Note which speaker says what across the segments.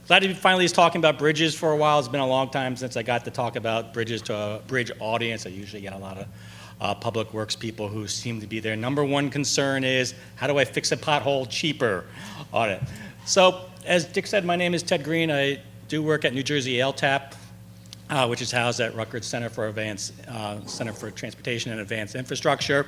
Speaker 1: Glad to be finally talking about bridges for a while. It's been a long time since I got to talk about bridges to a bridge audience. I usually get a lot of public works people who seem to be their number one concern is, how do I fix a pothole cheaper on it? So, as Dick said, my name is Ted Green. I do work at New Jersey LTAP, which is housed at Rutgers Center for Transportation and Advanced Infrastructure.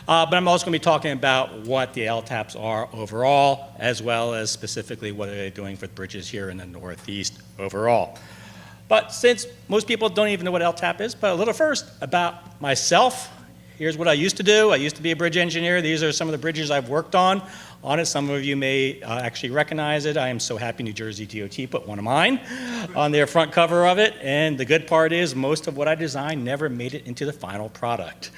Speaker 1: But I'm also going to be talking about what the LTAPs are overall, as well as specifically what are they doing for bridges here in the Northeast overall. But since most people don't even know what LTAP is, but a little first about myself. Here's what I used to do. I used to be a bridge engineer. These are some of the bridges I've worked on it. Some of you may actually recognize it. I am so happy New Jersey DOT put one of mine on their front cover of it. And the good part is most of what I designed never made it into the final product.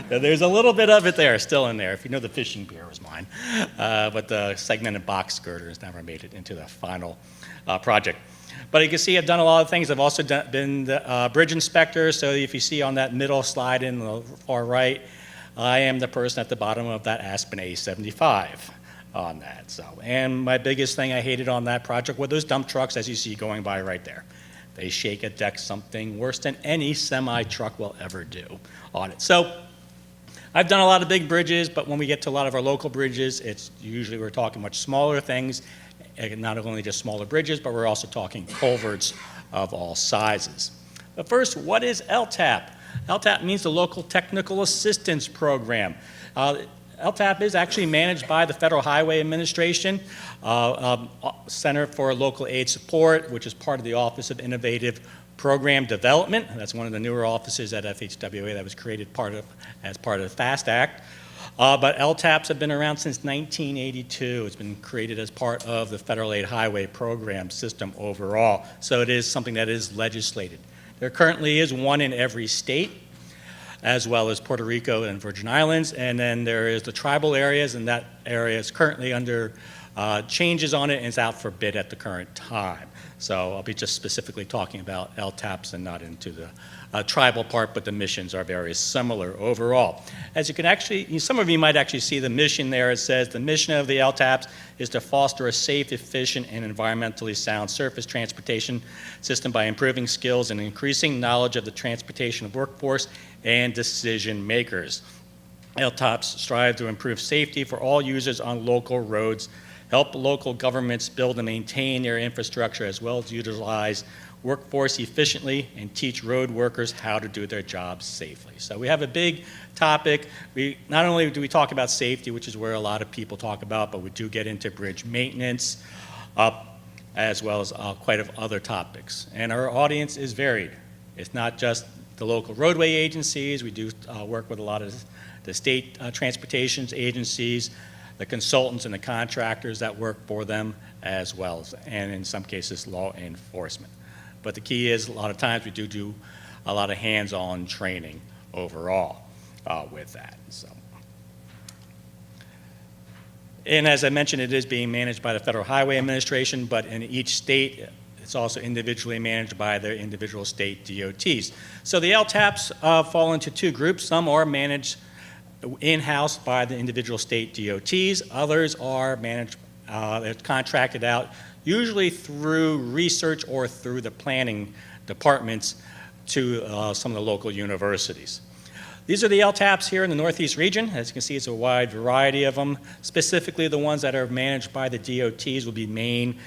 Speaker 1: There's a little bit of it there, still in there. If you know, the fishing pier was mine. But the segmented box girders never made it into the final project. But you can see I've done a lot of things. I've also been the bridge inspector. So if you see on that middle slide in the far right, I am the person at the bottom of that Aspen A75 on that. So, and my biggest thing I hated on that project were those dump trucks, as you see going by right there. They shake a deck something worse than any semi-truck will ever do on it. So I've done a lot of big bridges, but when we get to a lot of our local bridges, it's usually we're talking much smaller things. Not only just smaller bridges, but we're also talking culverts of all sizes. But first, what is LTAP? LTAP means the Local Technical Assistance Program. LTAP is actually managed by the Federal Highway Administration, Center for Local Aid Support, which is part of the Office of Innovative Program Development. That's one of the newer offices at FHWA that was created as part of the FAST Act. But LTAPs have been around since 1982. It's been created as part of the Federal Aid Highway Program system overall. So it is something that is legislated. There currently is one in every state, as well as Puerto Rico and Virgin Islands. And then there is the tribal areas, and that area is currently under changes on it and is out for bid at the current time. So I'll be just specifically talking about LTAPs and not into the tribal part, but the missions are very similar overall. As you can actually, some of you might actually see the mission there. It says the mission of the LTAPs is to foster a safe, efficient, and environmentally sound surface transportation system by improving skills and increasing knowledge of the transportation workforce and decision makers. LTAPs strive to improve safety for all users on local roads, help local governments build and maintain their infrastructure, as well as utilize workforce efficiently, and teach road workers how to do their jobs safely. So we have a big topic. Not only do we talk about safety, which is where a lot of people talk about, but we do get into bridge maintenance, as well as quite a few other topics. And our audience is varied. It's not just the local roadway agencies. We do work with a lot of the state transportation agencies, the consultants and the contractors that work for them as well, and in some cases, law enforcement. But the key is a lot of times we do a lot of hands-on training overall with that. So. And as I mentioned, it is being managed by the Federal Highway Administration, but in each state, it's also individually managed by their individual state DOTs. So the LTAPs fall into two groups. Some are managed in-house by the individual state DOTs. Others are managed, they're contracted out, usually through research or through the planning departments to some of the local universities. These are the LTAPs here in the Northeast region. As you can see, it's a wide variety of them. Specifically, the ones that are managed by the DOTs will be Maine,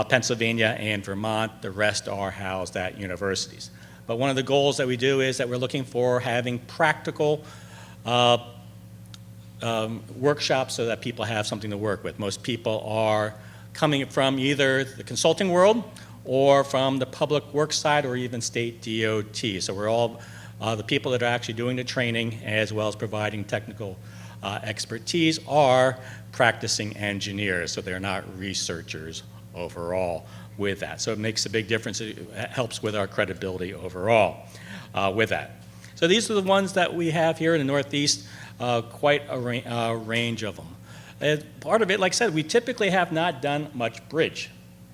Speaker 1: Pennsylvania, and Vermont. The rest are housed at universities. But one of the goals that we do is that we're looking for having practical workshops so that people have something to work with. Most people are coming from either the consulting world or from the public works side or even state DOT. So we're all the people that are actually doing the training as well as providing technical expertise are practicing engineers, so they're not researchers overall with that. So it makes a big difference. It helps with our credibility overall with that. So these are the ones that we have here in the Northeast, quite a range of them. Part of it, like I said, we typically have not done much bridge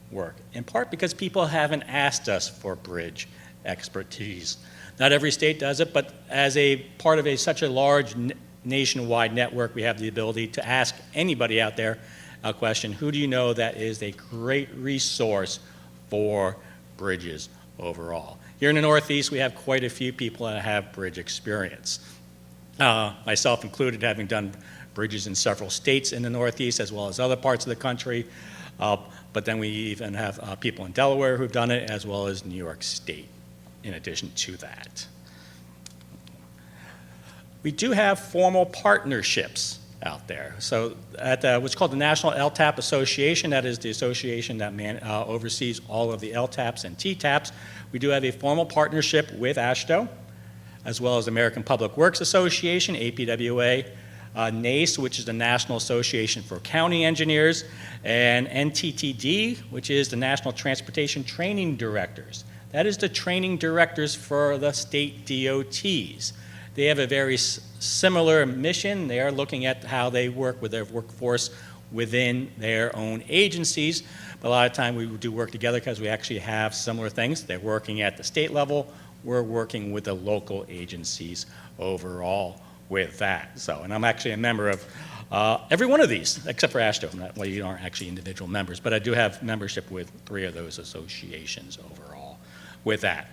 Speaker 1: work, in part because people haven't asked us for bridge expertise. Not every state does it, but as a part of such a large nationwide network, we have the ability to ask anybody out there question, who do you know that is a great resource for bridges overall? Here in the Northeast, we have quite a few people that have bridge experience. Myself included, having done bridges in several states in the Northeast as well as other parts of the country. But then we even have people in Delaware who've done it, as well as New York State in addition to that. We do have formal partnerships out there. So at what's called the National LTAP Association, that is the association that oversees all of the LTAPs and TTAPs, we do have a formal partnership with AASHTO, as well as the American Public Works Association, APWA, NACE, which is the National Association for County Engineers, and NTTD, which is the National Transportation Training Directors. That is the training directors for the state DOTs. They have a very similar mission. They are looking at how they work with their workforce within their own agencies. But a lot of time we do work together because we actually have similar things. They're working at the state level. We're working with the local agencies overall with that. So, and I'm actually a member of every one of these, except for AASHTO. Well, you aren't actually individual members, but I do have membership with 3 of those associations overall with that.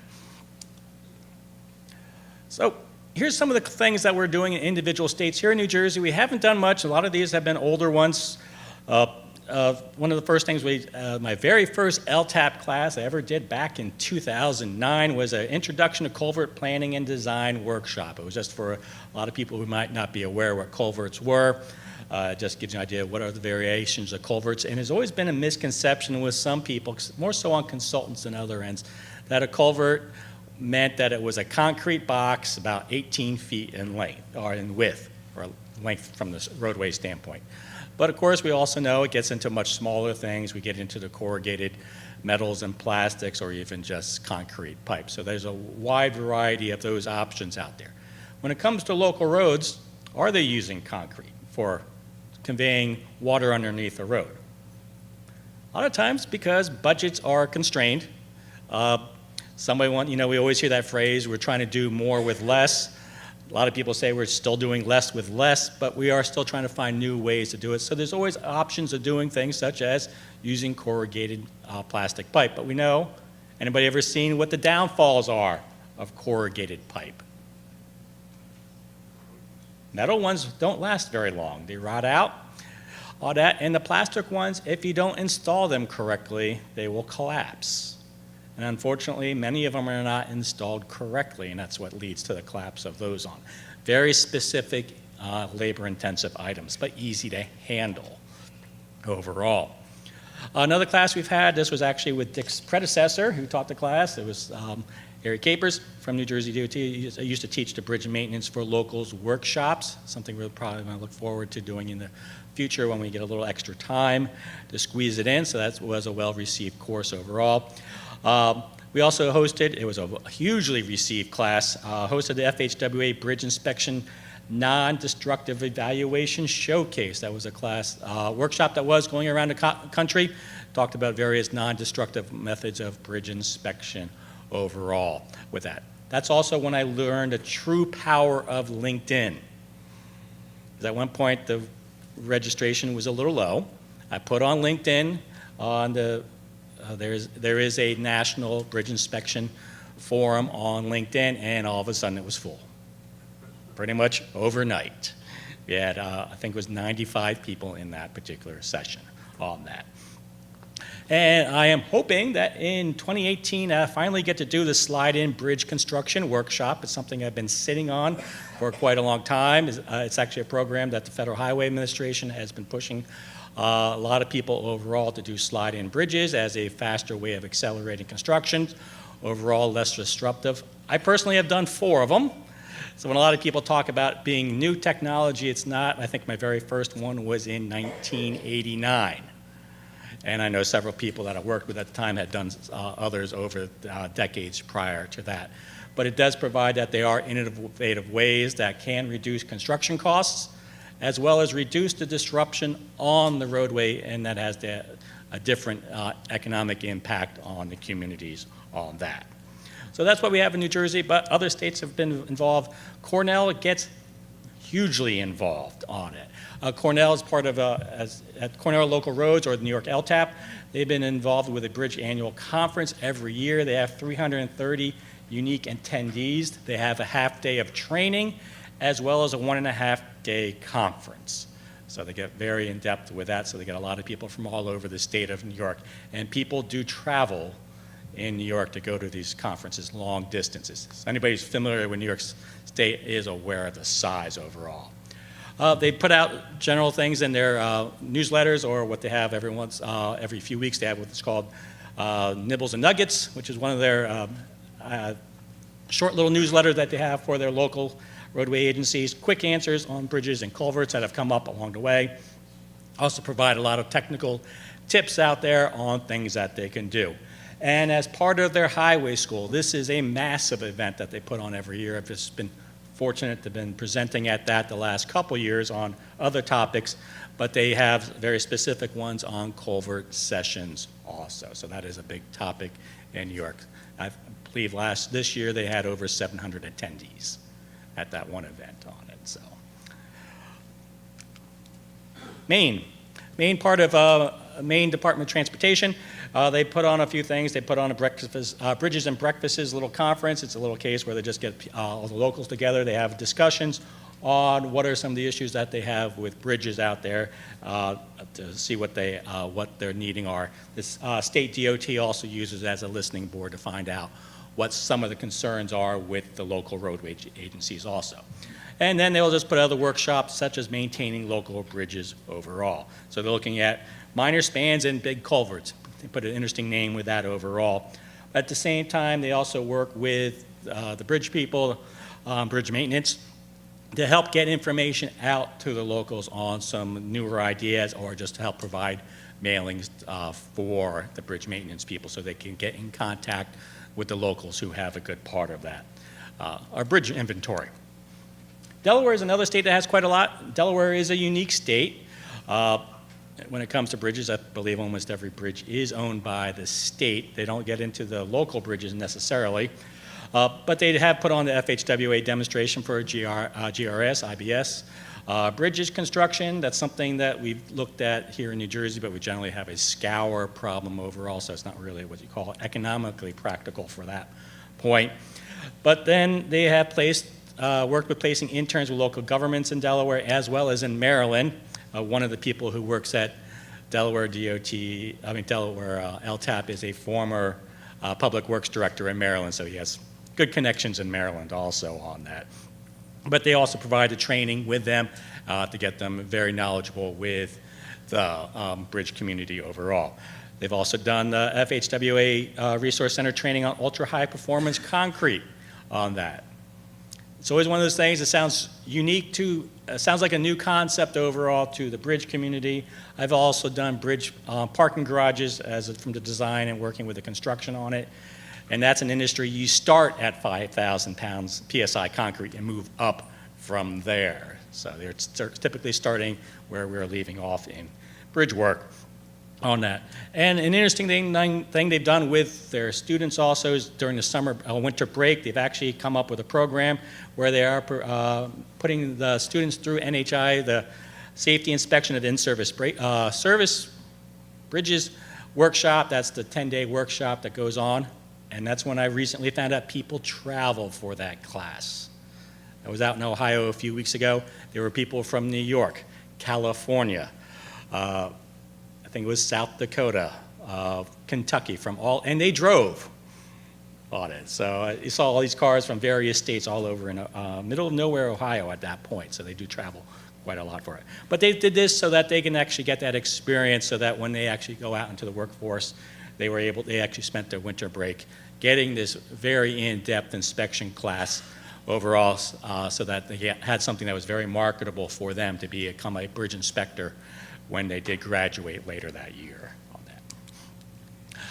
Speaker 1: So here's some of the things that we're doing in individual states. Here in New Jersey, we haven't done much. A lot of these have been older ones. One of the first things my very first LTAP class I ever did back in 2009 was an Introduction to Culvert Planning and Design workshop. It was just for a lot of people who might not be aware what culverts were. It just gives you an idea of what are the variations of culverts. And there's always been a misconception with some people, more so on consultants than other ends, that a culvert meant that it was a concrete box about 18 feet in length, or in width, or length from the roadway standpoint. But of course, we also know it gets into much smaller things. We get into the corrugated metals and plastics, or even just concrete pipes. So there's a wide variety of those options out there. When it comes to local roads, are they using concrete for conveying water underneath a road? A lot of times because budgets are constrained. We always hear that phrase, we're trying to do more with less. A lot of people say we're still doing less with less, but we are still trying to find new ways to do it. So there's always options of doing things such as using corrugated plastic pipe. But we know, anybody ever seen what the downfalls are of corrugated pipe? Metal ones don't last very long. They rot out. All that, and the plastic ones, if you don't install them correctly, they will collapse. And unfortunately, many of them are not installed correctly, and that's what leads to the collapse of those on. Very specific, labor-intensive items, but easy to handle overall. Another class we've had, this was actually with Dick's predecessor who taught the class. It was Eric Capers from New Jersey DOT. I used to teach the bridge maintenance for locals workshops, something we're probably going to look forward to doing in the future when we get a little extra time to squeeze it in. So that was a well-received course overall. We also hosted, it was a hugely received class, hosted the FHWA Bridge Inspection Non-Destructive Evaluation Showcase. That was a class workshop that was going around the country, talked about various non-destructive methods of bridge inspection overall with that. That's also when I learned the true power of LinkedIn. Because at one point the registration was a little low. I put on LinkedIn on the there is a national bridge inspection forum on LinkedIn, and all of a sudden it was full. Pretty much overnight. We had, I think it was 95 people in that particular session on that. And I am hoping that in 2018, I finally get to do the slide-in bridge construction workshop. It's something I've been sitting on for quite a long time. It's actually a program that the Federal Highway Administration has been pushing a lot of people overall to do slide-in bridges as a faster way of accelerating construction, overall less disruptive. I personally have done 4 of them. So when a lot of people talk about being new technology, it's not. I think my very first one was in 1989. And I know several people that I worked with at the time had done others over decades prior to that. But it does provide that they are innovative ways that can reduce construction costs, as well as reduce the disruption on the roadway, and that has a different economic impact on the communities on that. So that's what we have in New Jersey, but other states have been involved. Cornell gets hugely involved on it. Cornell is part of, at Cornell Local Roads, or the New York LTAP, they've been involved with a Bridge annual conference every year. They have 330 unique attendees. They have a half day of training, as well as a 1.5-day conference. So they get very in-depth with that, so they get a lot of people from all over the state of New York. And people do travel in New York to go to these conferences, long distances. So anybody who's familiar with New York State is aware of the size overall. They put out general things in their newsletters, or what they have every few weeks. They have what's called Nibbles and Nuggets, which is one of their short little newsletters that they have for their local roadway agencies. Quick answers on bridges and culverts that have come up along the way. Also provide a lot of technical tips out there on things that they can do. And as part of their highway school, this is a massive event that they put on every year. I've just been fortunate to have been presenting at that the last couple years on other topics, but they have very specific ones on culvert sessions also. So that is a big topic in New York. I believe this year they had over 700 attendees at that one event on it. So, Maine part of Maine Department of Transportation. They put on a few things. They put on a Bridges and Breakfasts little conference. It's a little case where they just get all the locals together. They have discussions on what are some of the issues that they have with bridges out there to see what their needing are. This state DOT also uses it as a listening board to find out what some of the concerns are with the local roadway agencies also. And then they'll just put other workshops such as maintaining local bridges overall. So they're looking at minor spans and big culverts. They put an interesting name with that overall. At the same time, they also work with the bridge people, bridge maintenance, to help get information out to the locals on some newer ideas, or just to help provide mailings for the bridge maintenance people so they can get in contact with the locals who have a good part of that. Our bridge inventory. Delaware is another state that has quite a lot. Delaware is a unique state. When it comes to bridges, I believe almost every bridge is owned by the state. They don't get into the local bridges necessarily, but they have put on the FHWA demonstration for GRS, IBS. Bridges construction, that's something that we've looked at here in New Jersey, but we generally have a scour problem overall, so it's not really what you call economically practical for that point. But then they have worked with placing interns with local governments in Delaware as well as in Maryland. One of the people who works at Delaware LTAP is a former public works director in Maryland, so he has good connections in Maryland also on that. But they also provide the training with them to get them very knowledgeable with the bridge community overall. They've also done the FHWA Resource Center training on ultra-high performance concrete on that. It's always one of those things that sounds unique sounds like a new concept overall to the bridge community. I've also done bridge parking garages from the design and working with the construction on it. And that's an industry you start at 5,000 pounds PSI concrete and move up from there. So they're typically starting where we're leaving off in bridge work on that. And an interesting thing they've done with their students also is during the winter break, they've actually come up with a program where they are putting the students through NHI, the Safety Inspection of In-Service Service Bridges workshop. That's the 10-day workshop that goes on. And that's when I recently found out people travel for that class. I was out in Ohio a few weeks ago. There were people from New York, California, I think it was South Dakota, Kentucky, and they drove on it. So you saw all these cars from various states all over in middle of nowhere, Ohio at that point. So they do travel quite a lot for it. But they did this so that they can actually get that experience so that when they actually go out into the workforce, they actually spent their winter break getting this very in-depth inspection class overall so that they had something that was very marketable for them to become a bridge inspector when they did graduate later that year on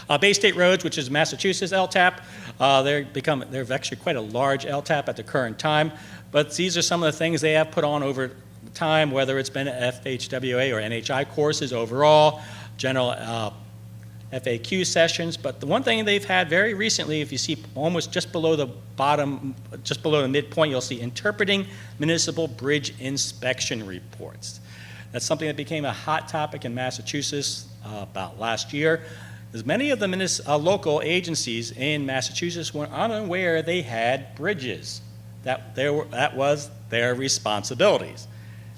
Speaker 1: that. Bay State Roads, which is Massachusetts LTAP, they're actually quite a large LTAP at the current time, but these are some of the things they have put on over time, whether it's been FHWA or NHI courses overall, general FAQ sessions. But the one thing they've had very recently, if you see almost just below the bottom, just below the midpoint, you'll see interpreting municipal bridge inspection reports. That's something that became a hot topic in Massachusetts about last year, as many of the local agencies in Massachusetts were unaware they had bridges. That was their responsibilities,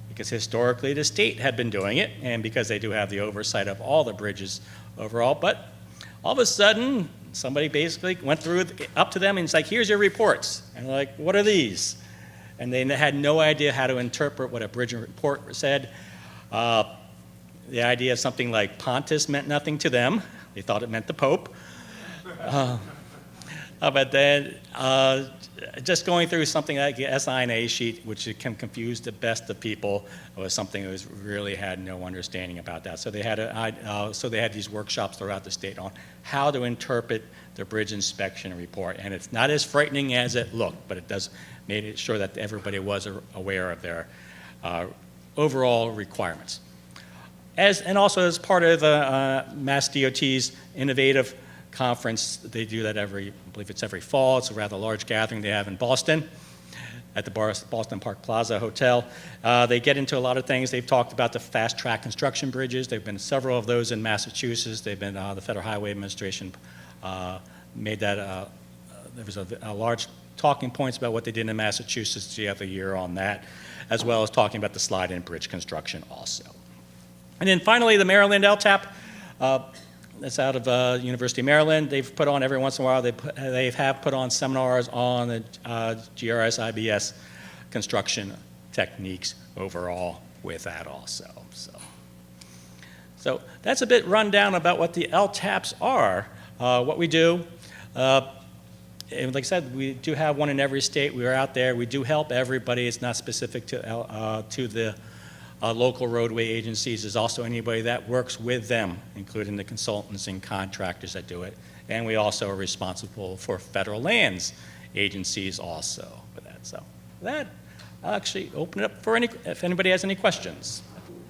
Speaker 1: because historically the state had been doing it, and because they do have the oversight of all the bridges overall. But all of a sudden, somebody basically went through up to them and it's like, here's your reports. And they're like, what are these? And they had no idea how to interpret what a bridge report said. The idea of something like Pontus meant nothing to them. They thought it meant the Pope. But then just going through something like the SINA sheet, which can confuse the best of people, was something that was really had no understanding about that. So they had these workshops throughout the state on how to interpret the bridge inspection report. And it's not as frightening as it looked, but it does made sure that everybody was aware of their overall requirements. And also as part of the Mass DOT's Innovative Conference, they do that I believe it's every fall. It's a rather large gathering they have in Boston at the Boston Park Plaza Hotel. They get into a lot of things. They've talked about the fast track construction bridges. There have been several of those in Massachusetts. They've been, the Federal Highway Administration made that, there was a large talking points about what they did in Massachusetts the other year on that, as well as talking about the slide-in bridge construction also. And then finally, the Maryland LTAP, that's out of University of Maryland. They've put on every once in a while, they have put on seminars on the GRS IBS construction techniques overall with that also. So that's a bit rundown about what the LTAPs are, what we do. And like I said, we do have one in every state. We are out there. We do help everybody. It's not specific to the local roadway agencies. There's also anybody that works with them, including the consultants and contractors that do it. And we also are responsible for federal lands agencies also with that. So that, I'll actually open it up for if anybody has any questions.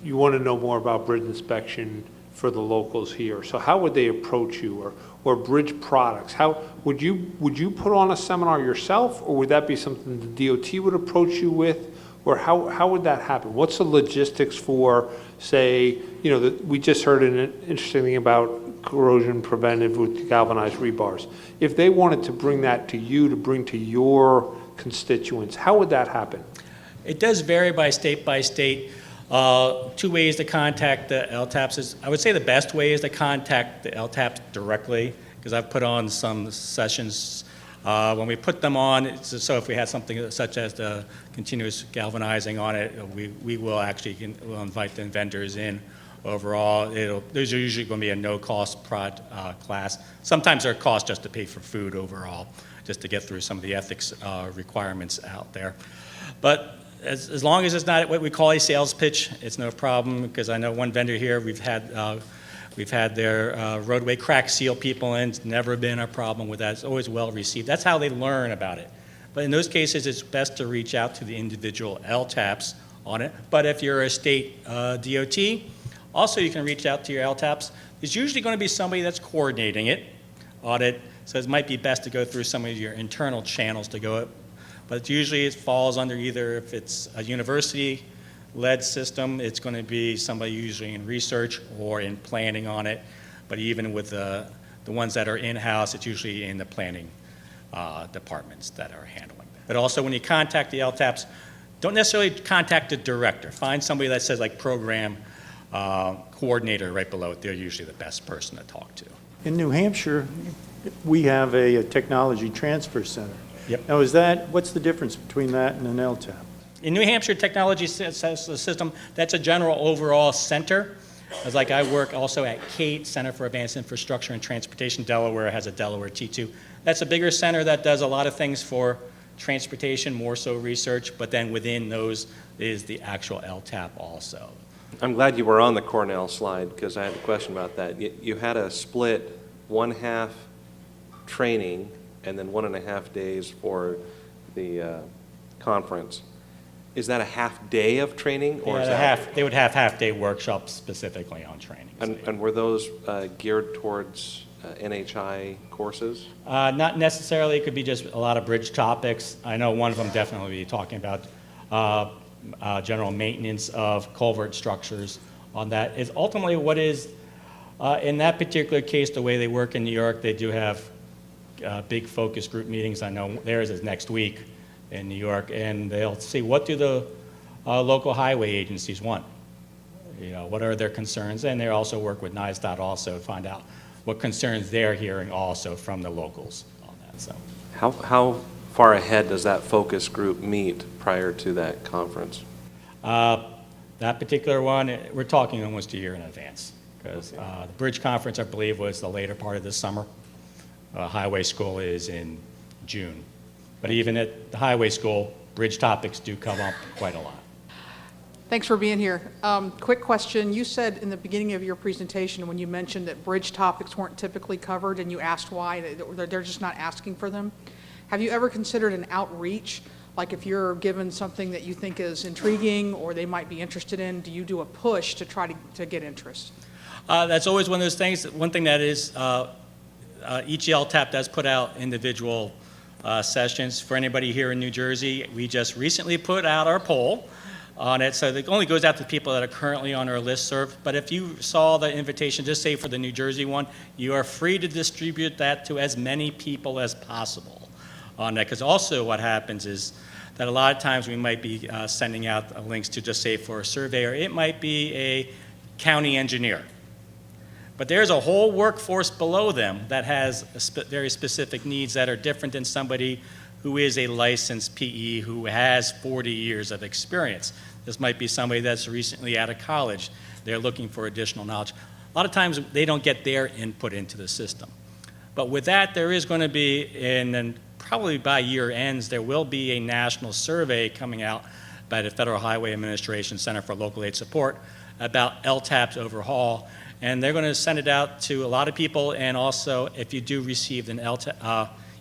Speaker 2: You want to know more about bridge inspection for the locals here. So how would they approach you, or bridge products? How would you put on a seminar yourself, or would that be something the DOT would approach you with? Or how would that happen? What's the logistics for, say, we just heard an interesting thing about corrosion preventive with galvanized rebars. If they wanted to bring that to you, to bring to your constituents, how would that happen?
Speaker 1: It does vary by state by state. Two ways to contact the LTAPs is, I would say the best way is to contact the LTAPs directly, because I've put on some sessions when we put them on, so if we had something such as the continuous galvanizing on it, we will actually we'll invite the vendors in overall. There's usually going to be a no-cost class. Sometimes there are costs just to pay for food overall, just to get through some of the ethics requirements out there. But as long as it's not what we call a sales pitch, it's no problem, because I know one vendor here, we've had their roadway crack seal people in. It's never been a problem with that. It's always well received. That's how they learn about it. But in those cases, it's best to reach out to the individual LTAPs on it. But if you're a state DOT, also you can reach out to your LTAPs. There's usually going to be somebody that's coordinating it, audit. So it might be best to go through some of your internal channels to go. But usually it falls under either, if it's a university-led system, it's going to be somebody usually in research or in planning on it. But even with the ones that are in-house, it's usually in the planning departments that are handling that. But also when you contact the LTAPs, don't necessarily contact the director. Find somebody that says like program coordinator right below it. They're usually the best person to talk to.
Speaker 3: In New Hampshire, we have a technology transfer center.
Speaker 1: Yep.
Speaker 3: Now what's the difference between that and an LTAP?
Speaker 1: In New Hampshire Technology System, that's a general overall center. As like I work also at CATE, Center for Advanced Infrastructure and Transportation. Delaware has a Delaware T2. That's a bigger center that does a lot of things for transportation, more so research, but then within those is the actual LTAP also.
Speaker 4: I'm glad you were on the Cornell slide, because I had a question about that. You had a split 1/2 training and then 1.5 days for the conference. Is that a half day of training, or is
Speaker 1: Yeah,
Speaker 4: that?
Speaker 1: they would have half-day workshops specifically on training.
Speaker 4: And were those geared towards NHI courses?
Speaker 1: Not necessarily, it could be just a lot of bridge topics. I know one of them definitely will be talking about general maintenance of culvert structures on that. Is ultimately what is, in that particular case, the way they work in New York, they do have big focus group meetings. I know theirs is next week in New York, and they'll see what do the local highway agencies want. What are their concerns? And they also work with NISDOT also to find out what concerns they're hearing also from the locals on that. So,
Speaker 4: How far ahead does that focus group meet prior to that conference?
Speaker 1: that particular one, we're talking almost a year in advance because the bridge conference, I believe, was the later part of this summer. Highway school is in June. But even at the highway school, bridge topics do come up quite a lot.
Speaker 5: Thanks for being here. Quick question. You said in the beginning of your presentation when you mentioned that bridge topics weren't typically covered and you asked why, they're just not asking for them. Have you ever considered an outreach? Like if you're given something that you think is intriguing or they might be interested in, do you do a push to try to get interest?
Speaker 1: That's always one of those things. One thing that is, each LTAP does put out individual sessions. For anybody here in New Jersey, we just recently put out our poll on it, so it only goes out to people that are currently on our listserv. But if you saw the invitation, just say for the New Jersey one, you are free to distribute that to as many people as possible on that. Because also what happens is that a lot of times we might be sending out links to just say for a surveyor, it might be a county engineer. But there's a whole workforce below them that has very specific needs that are different than somebody who is a licensed PE who has 40 years of experience. This might be somebody that's recently out of college. They're looking for additional knowledge. A lot of times they don't get their input into the system. But with that, there is going to be, and probably by year ends, there will be a national survey coming out by the Federal Highway Administration Center for Local Aid Support about LTAP's overhaul. And they're going to send it out to a lot of people, and also if you do receive an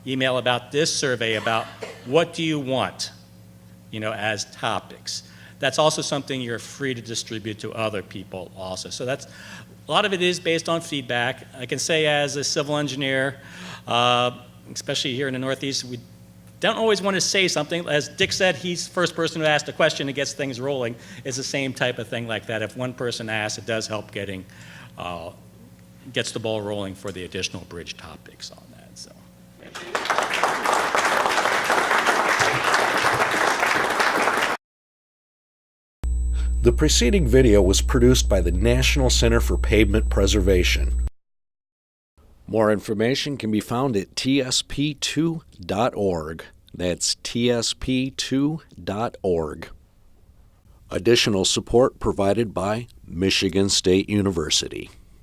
Speaker 1: email about this survey about what do you want, as topics. That's also something you're free to distribute to other people also. So that's, a lot of it is based on feedback. I can say as a civil engineer, especially here in the Northeast, we don't always want to say something. As Dick said, he's the first person who asked a question and gets things rolling. It's the same type of thing like that. If one person asks, it does help gets the ball rolling for the additional bridge topics on that. So.
Speaker 6: The preceding video was produced by the National Center for Pavement Preservation. More information can be found at tsp2.org. That's tsp2.org. Additional support provided by Michigan State University.